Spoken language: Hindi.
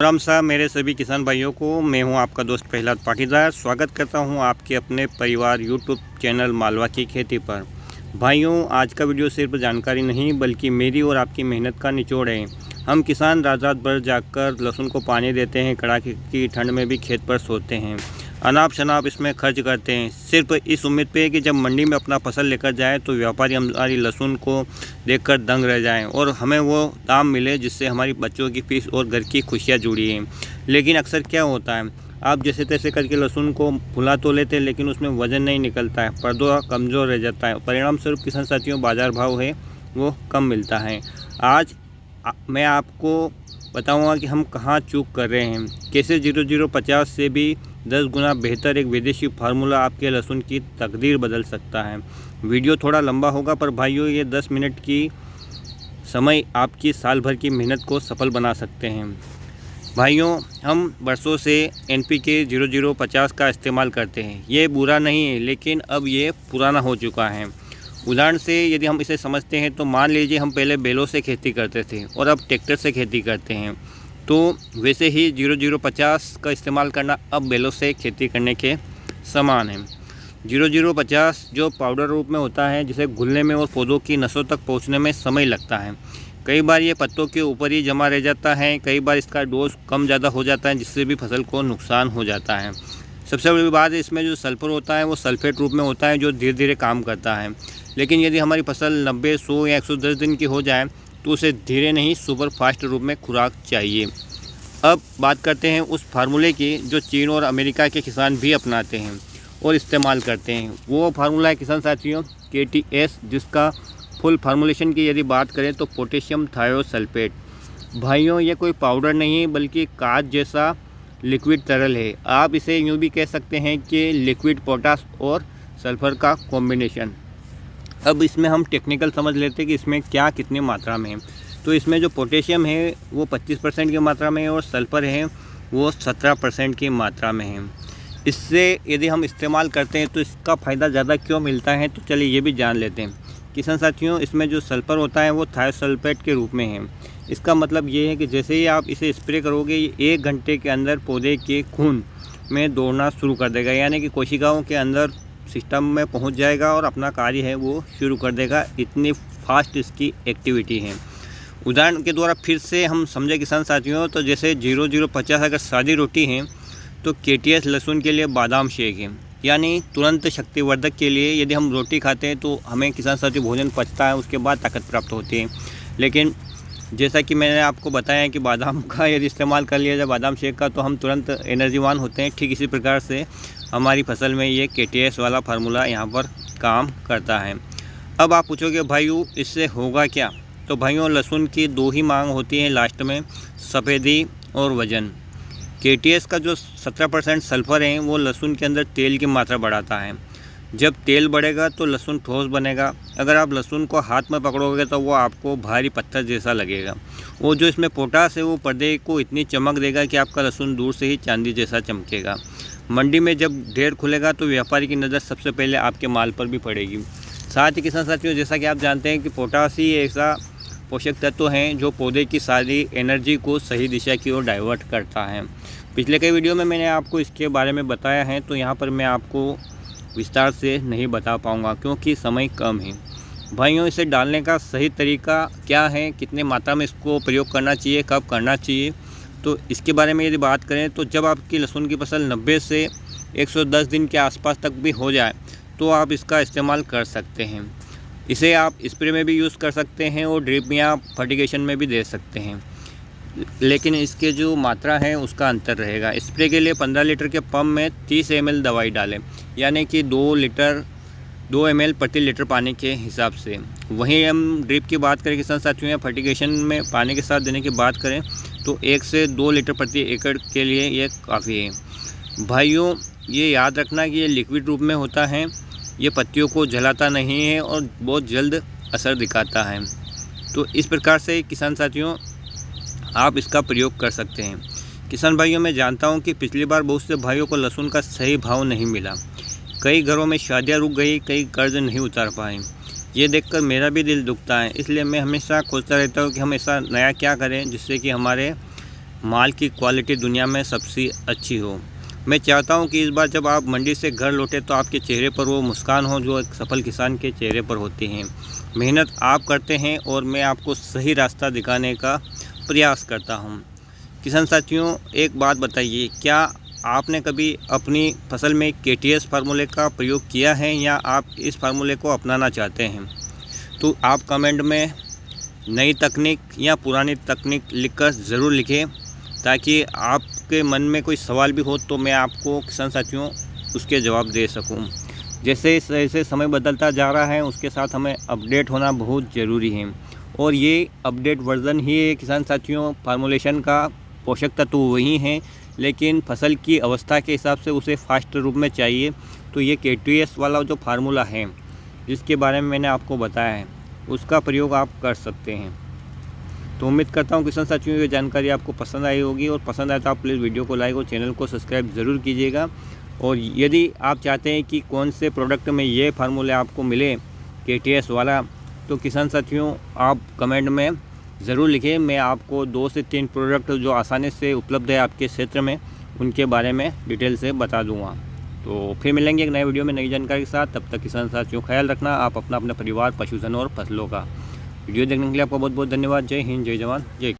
राम साहब, मेरे सभी किसान भाइयों को मैं हूं आपका दोस्त प्रहलाद पाटीदार। स्वागत करता हूं आपके अपने परिवार यूट्यूब चैनल मालवा की खेती पर। भाइयों, आज का वीडियो सिर्फ जानकारी नहीं बल्कि मेरी और आपकी मेहनत का निचोड़ है। हम किसान रात रात भर जाकर लहसुन को पानी देते हैं, कड़ाके की ठंड में भी खेत पर सोते हैं, अनाप शनाप इसमें खर्च करते हैं, सिर्फ इस उम्मीद पे कि जब मंडी में अपना फसल लेकर जाए तो व्यापारी हमारी लहसुन को देखकर दंग रह जाएं और हमें वो दाम मिले जिससे हमारी बच्चों की फीस और घर की खुशियाँ जुड़ी हैं। लेकिन अक्सर क्या होता है, आप जैसे तैसे करके लहसुन को फुला तो लेते हैं लेकिन उसमें वज़न नहीं निकलता है, पर्दा कमज़ोर रह जाता है। परिणाम स्वरूप किसान साथियों, बाज़ार भाव है वो कम मिलता है। आज मैं आपको बताऊंगा कि हम कहाँ चूक कर रहे हैं, कैसे 0050 से भी 10 गुना बेहतर एक विदेशी फार्मूला आपके लहसुन की तकदीर बदल सकता है। वीडियो थोड़ा लंबा होगा पर भाइयों, ये 10 मिनट की समय आपकी साल भर की मेहनत को सफल बना सकते हैं। भाइयों, हम बरसों से NPK 0050 का इस्तेमाल करते हैं। ये बुरा नहीं है लेकिन अब ये पुराना हो चुका है। उदाहरण से यदि हम इसे समझते हैं तो मान लीजिए हम पहले बैलों से खेती करते थे और अब ट्रैक्टर से खेती करते हैं, तो वैसे ही 0050 का इस्तेमाल करना अब बैलों से खेती करने के समान है। 0050 जो पाउडर रूप में होता है, जिसे घुलने में और पौधों की नसों तक पहुंचने में समय लगता है। कई बार ये पत्तों के ऊपर ही जमा रह जाता है, कई बार इसका डोज कम ज़्यादा हो जाता है जिससे भी फसल को नुकसान हो जाता है। सबसे बड़ी बात है, इसमें जो सल्फर होता है वो सल्फेट रूप में होता है जो धीरे धीरे काम करता है। लेकिन यदि हमारी फसल 90, 100 या 110 दिन की हो जाए तो उसे धीरे नहीं सुपर फास्ट रूप में खुराक चाहिए। अब बात करते हैं उस फार्मूले की जो चीन और अमेरिका के किसान भी अपनाते हैं और इस्तेमाल करते हैं। वो फार्मूला है किसान साथियों KTS, जिसका फुल फार्मूलेशन की यदि बात करें तो पोटेशियम थायोसल्फेट। भाइयों, ये कोई पाउडर नहीं बल्कि कांच जैसा लिक्विड तरल है। आप इसे यूँ भी कह सकते हैं कि लिक्विड पोटास और सल्फ़र का कॉम्बिनेशन। अब इसमें हम टेक्निकल समझ लेते हैं कि इसमें क्या कितनी मात्रा में है। तो इसमें जो पोटेशियम है वो 25% की मात्रा में है और सल्फ़र है वो 17% की मात्रा में है। इससे यदि हम इस्तेमाल करते हैं तो इसका फ़ायदा ज़्यादा क्यों मिलता है, तो चलिए ये भी जान लेते हैं। किसान साथियों, इसमें जो सल्फ़र होता है वो थायोसल्फेट के रूप में है। इसका मतलब ये है कि जैसे ही आप इसे स्प्रे करोगे, ये 1 घंटे के अंदर पौधे के खून में दौड़ना शुरू कर देगा, यानी कि कोशिकाओं के अंदर सिस्टम में पहुंच जाएगा और अपना कार्य है वो शुरू कर देगा। इतनी फास्ट इसकी एक्टिविटी है। उदाहरण के द्वारा फिर से हम समझे किसान साथियों, तो जैसे 0050 अगर सादी रोटी है तो KTS लहसुन के लिए बादाम शेक है, यानी तुरंत शक्तिवर्धक के लिए। यदि हम रोटी खाते हैं तो हमें किसान साथियों भोजन पचता है, उसके बाद ताकत प्राप्त होती है। लेकिन जैसा कि मैंने आपको बताया कि बादाम का यदि इस्तेमाल कर लिया जाए, बादाम शेक का, तो हम तुरंत एनर्जीवान होते हैं। ठीक इसी प्रकार से हमारी फसल में ये KTS वाला फार्मूला यहाँ पर काम करता है। अब आप पूछोगे भाइयों इससे होगा क्या, तो भाइयों लहसुन की 2 ही मांग होती है लास्ट में, सफ़ेदी और वज़न। KTS का जो 17% सल्फ़र है वो लहसुन के अंदर तेल की मात्रा बढ़ाता है। जब तेल बढ़ेगा तो लहसुन ठोस बनेगा। अगर आप लहसुन को हाथ में पकड़ोगे तो वो आपको भारी पत्थर जैसा लगेगा। वो जो इसमें पोटास है वो पर्दे को इतनी चमक देगा कि आपका लहसुन दूर से ही चांदी जैसा चमकेगा। मंडी में जब ढेर खुलेगा तो व्यापारी की नज़र सबसे पहले आपके माल पर भी पड़ेगी। साथ ही किसान साथियों, जैसा कि आप जानते हैं कि पोटास ही ऐसा पोषक तत्व हैं जो पौधे की सारी एनर्जी को सही दिशा की ओर डाइवर्ट करता है। पिछले कई वीडियो में मैंने आपको इसके बारे में बताया है, तो यहाँ पर मैं आपको विस्तार से नहीं बता पाऊँगा क्योंकि समय कम है। भाइयों, इसे डालने का सही तरीका क्या है, कितने मात्रा में इसको प्रयोग करना चाहिए, कब करना चाहिए, तो इसके बारे में यदि बात करें तो जब आपकी लहसुन की फसल 90 से 110 दिन के आसपास तक भी हो जाए तो आप इसका इस्तेमाल कर सकते हैं। इसे आप स्प्रे में भी यूज़ कर सकते हैं और ड्रिप या फर्टिगेशन में भी दे सकते हैं, लेकिन इसके जो मात्रा है उसका अंतर रहेगा। स्प्रे के लिए 15 लीटर के पंप में 30 ml दवाई डालें, यानी कि 2 ml प्रति लीटर पानी के हिसाब से। वहीं हम ड्रिप की बात करें किसान साथियों या फर्टिगेशन में पानी के साथ देने की बात करें तो 1 से 2 लीटर प्रति एकड़ के लिए ये काफ़ी है। भाइयों, ये याद रखना कि ये लिक्विड रूप में होता है, ये पत्तियों को जलाता नहीं है और बहुत जल्द असर दिखाता है। तो इस प्रकार से किसान साथियों आप इसका प्रयोग कर सकते हैं। किसान भाइयों, मैं जानता हूं कि पिछली बार बहुत से भाइयों को लहसुन का सही भाव नहीं मिला। कई घरों में शादियां रुक गई, कई कर्ज नहीं उतार पाए। ये देखकर मेरा भी दिल दुखता है। इसलिए मैं हमेशा खोजता रहता हूँ कि हम ऐसा नया क्या करें जिससे कि हमारे माल की क्वालिटी दुनिया में सबसे अच्छी हो। मैं चाहता हूं कि इस बार जब आप मंडी से घर लौटे तो आपके चेहरे पर वो मुस्कान हो जो एक सफल किसान के चेहरे पर होती हैं। मेहनत आप करते हैं और मैं आपको सही रास्ता दिखाने का प्रयास करता हूं। किसान साथियों, एक बात बताइए, क्या आपने कभी अपनी फसल में KTS फार्मूले का प्रयोग किया है या आप इस फार्मूले को अपनाना चाहते हैं? तो आप कमेंट में नई तकनीक या पुरानी तकनीक लिखकर ज़रूर लिखें, ताकि आपके मन में कोई सवाल भी हो तो मैं आपको किसान साथियों उसके जवाब दे सकूं। जैसे जैसे समय बदलता जा रहा है उसके साथ हमें अपडेट होना बहुत ज़रूरी है, और ये अपडेट वर्ज़न ही है किसान साथियों। फार्मूलेशन का पोषक तत्व वही हैं, लेकिन फसल की अवस्था के हिसाब से उसे फास्ट रूप में चाहिए। तो ये KTS वाला जो फार्मूला है जिसके बारे में मैंने आपको बताया है उसका प्रयोग आप कर सकते हैं। तो उम्मीद करता हूँ किसान साथियों ये जानकारी आपको पसंद आई होगी, और पसंद आए तो आप प्लीज़ वीडियो को लाइक और चैनल को सब्सक्राइब ज़रूर कीजिएगा। और यदि आप चाहते हैं कि कौन से प्रोडक्ट में ये फार्मूले आपको मिले KTS वाला, तो किसान साथियों आप कमेंट में ज़रूर लिखें। मैं आपको 2 से 3 प्रोडक्ट जो आसानी से उपलब्ध है आपके क्षेत्र में उनके बारे में डिटेल से बता दूँगा। तो फिर मिलेंगे एक नए वीडियो में नई जानकारी के साथ। तब तक किसान साथियों ख्याल रखना आप अपना परिवार, पशुधन और फसलों का। वीडियो देखने के लिए आपको बहुत बहुत धन्यवाद। जय हिंद, जय जवान, जय